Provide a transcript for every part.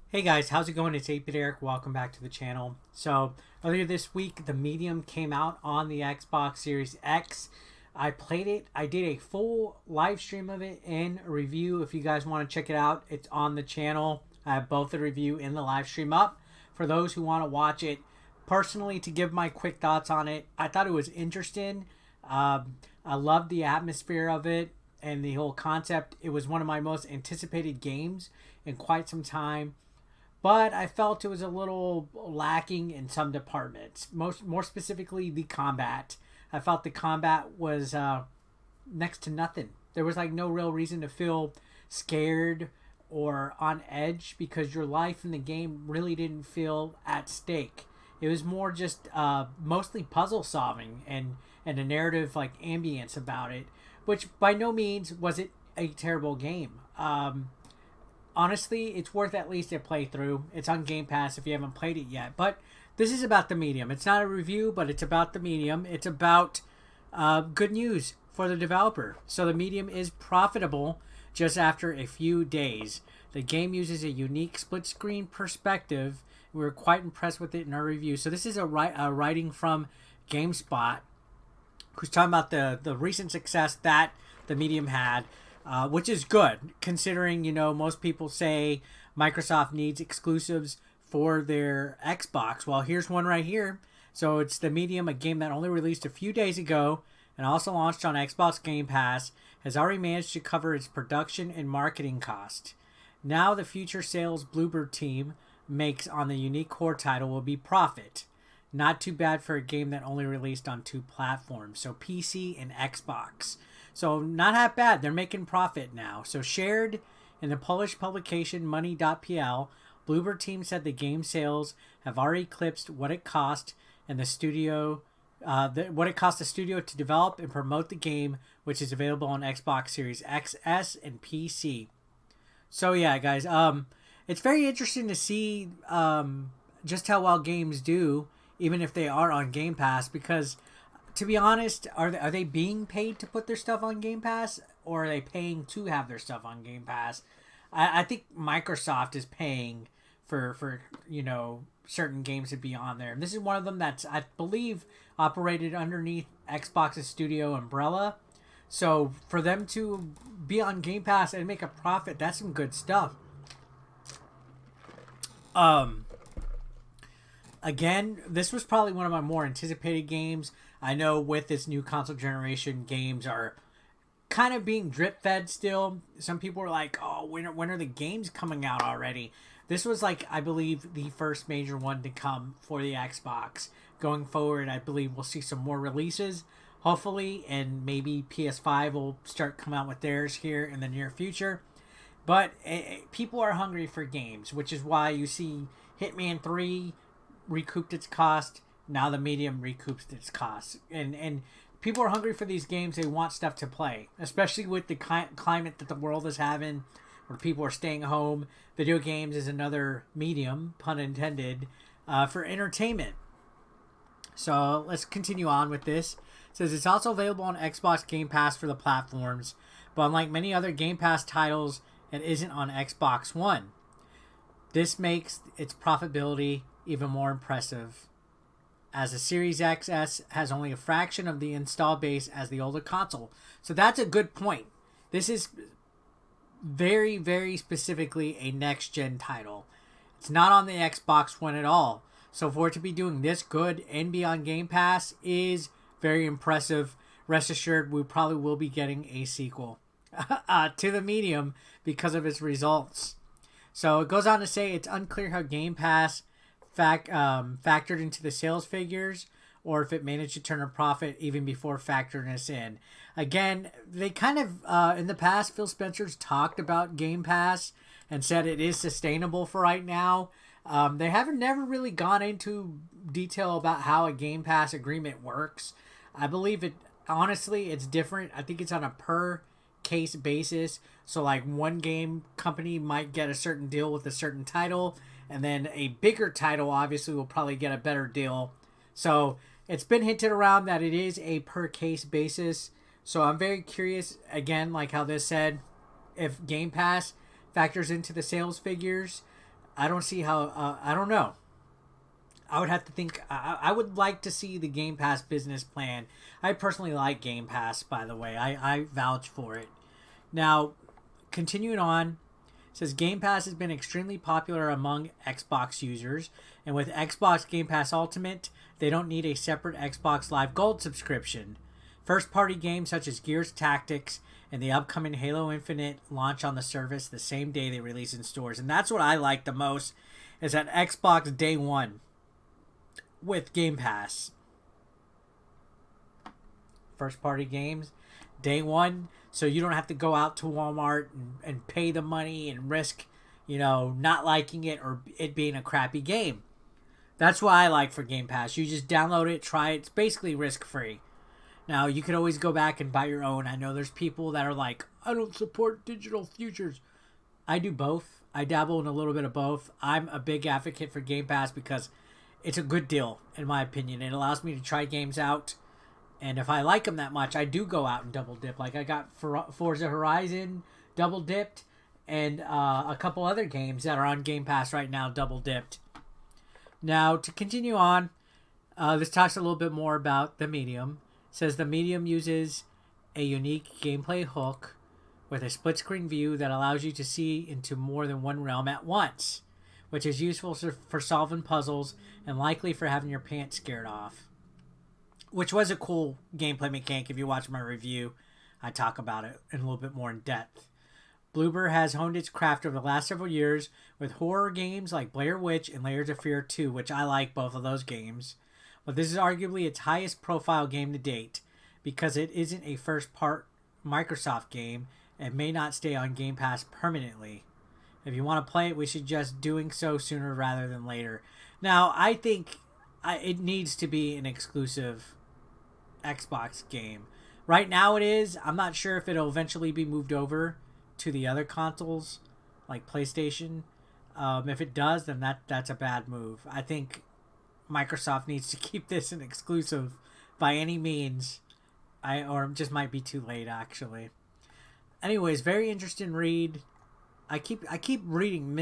Hey guys, how's it going? It's 8-Bit Eric. Welcome back to the channel. So earlier this week, the Medium came out on the Xbox Series X. I played it. I did a full live stream of it and a review. If you guys want to check it out, it's on the channel. I have both the review and the live stream up for those who want to watch it. Personally, to give my quick thoughts on it, I thought it was interesting. I loved the atmosphere of it and the whole concept. It was one of my most anticipated games in quite some time, but I felt it was a little lacking in some departments. More specifically, the combat. I felt the combat was next to nothing. There was like no real reason to feel scared or on edge because your life in the game really didn't feel at stake. It was more just mostly puzzle solving and a narrative like ambience about it, which by no means was it a terrible game. Honestly, it's worth at least a playthrough. It's on Game Pass if you haven't played it yet. But this is about the Medium. It's not a review, but it's about the Medium. It's about good news for the developer. So the Medium is profitable just after a few days. The game uses a unique split-screen perspective. We were quite impressed with it in our review. So this is a writing from GameSpot, who's talking about the recent success that the Medium had. Which is good, considering, most people say Microsoft needs exclusives for their Xbox. Well, here's one right here. So it's the Medium, a game that only released a few days ago and also launched on Xbox Game Pass, has already managed to cover its production and marketing cost. Now the future sales Bluebird team makes on the unique core title will be profit. Not too bad for a game that only released on two platforms, so PC and Xbox. So not that bad. They're making profit now. So shared in the Polish publication Money.pl, Bluebird team said the game sales have already eclipsed what it cost and the studio, what it cost the studio to develop and promote the game, which is available on Xbox Series XS and PC. So yeah, guys, it's very interesting to see just how well games do, even if they are on Game Pass, because to be honest, are they being paid to put their stuff on Game Pass, or are they paying to have their stuff on Game Pass? I think Microsoft is paying for certain games to be on there. And this is one of them that's, I believe, operated underneath Xbox's studio umbrella. So for them to be on Game Pass and make a profit, that's some good stuff. Again, this was probably one of my more anticipated games. I know with this new console generation, games are kind of being drip fed still. Some people are like, oh, when are the games coming out already? This was like, I believe, the first major one to come for the Xbox. Going forward, I believe we'll see some more releases, hopefully, and maybe PS5 will start come out with theirs here in the near future. But people are hungry for games, which is why you see Hitman 3 recouped its cost. Now the Medium recoups its cost. And people are hungry for these games. They want stuff to play, especially with the climate that the world is having, where people are staying home. Video games is another medium, pun intended, for entertainment. So let's continue on with this. It says it's also available on Xbox Game Pass for the platforms, but unlike many other Game Pass titles, it isn't on Xbox One. This makes its profitability even more impressive, as the Series XS has only a fraction of the install base as the older console. So that's a good point. This is very, very specifically a next-gen title. It's not on the Xbox One at all. So for it to be doing this good and be on Game Pass is very impressive. Rest assured, we probably will be getting a sequel to the Medium because of its results. So it goes on to say it's unclear how Game Pass factored into the sales figures, or if it managed to turn a profit even before factoring this in. Again, they kind of, in the past, Phil Spencer's talked about Game Pass and said it is sustainable for right now. They haven't never really gone into detail about how a Game Pass agreement works. I believe it, honestly, it's different. I think it's on a per case basis. So like one game company might get a certain deal with a certain title, and then a bigger title obviously will probably get a better deal. So it's been hinted around that it is a per case basis. So I'm very curious, again, like how this said, if Game Pass factors into the sales figures, I don't see how. I don't know. I would have to think. I would like to see the Game Pass business plan. I personally like Game Pass, by the way. I vouch for it. Now, continuing on, it says Game Pass has been extremely popular among Xbox users, and with Xbox Game Pass Ultimate, they don't need a separate Xbox Live Gold subscription. First-party games such as Gears Tactics and the upcoming Halo Infinite launch on the service the same day they release in stores, and that's what I like the most. Is that Xbox Day One with Game Pass. First party games, day one, so you don't have to go out to Walmart and pay the money and risk, not liking it or it being a crappy game. That's what I like for Game Pass. You just download it, try it. It's basically risk free. Now, you could always go back and buy your own. I know there's people that are like, I don't support digital futures. I do both. I dabble in a little bit of both. I'm a big advocate for Game Pass because it's a good deal, in my opinion. It allows me to try games out, and if I like them that much, I do go out and double dip. Like I got Forza Horizon double dipped, and a couple other games that are on Game Pass right now double dipped. Now, to continue on, this talks a little bit more about the Medium. It says the Medium uses a unique gameplay hook with a split-screen view that allows you to see into more than one realm at once, which is useful for solving puzzles and likely for having your pants scared off. Which was a cool gameplay mechanic. If you watch my review, I talk about it in a little bit more in depth. Bloober has honed its craft over the last several years with horror games like Blair Witch and Layers of Fear 2, which I like both of those games. But this is arguably its highest profile game to date because it isn't a first-part Microsoft game and may not stay on Game Pass permanently. If you want to play it, we suggest doing so sooner rather than later. Now, I think it needs to be an exclusive Xbox game. Right now it is. I'm not sure if it'll eventually be moved over to the other consoles, like PlayStation. If it does, then that's a bad move. I think Microsoft needs to keep this an exclusive by any means. Or it just might be too late, actually. Anyways, very interesting read. I keep reading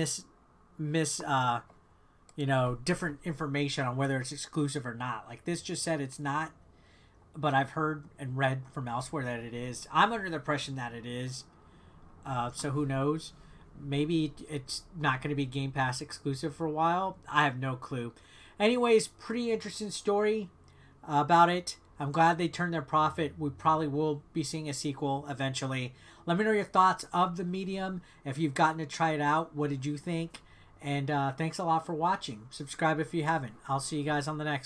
different information on whether it's exclusive or not. Like this just said it's not, but I've heard and read from elsewhere that it is. I'm under the impression that it is. So who knows? Maybe it's not going to be Game Pass exclusive for a while. I have no clue. Anyways, pretty interesting story about it. I'm glad they turned their profit. We probably will be seeing a sequel eventually. Let me know your thoughts of the Medium. If you've gotten to try it out, what did you think? And thanks a lot for watching. Subscribe if you haven't. I'll see you guys on the next one.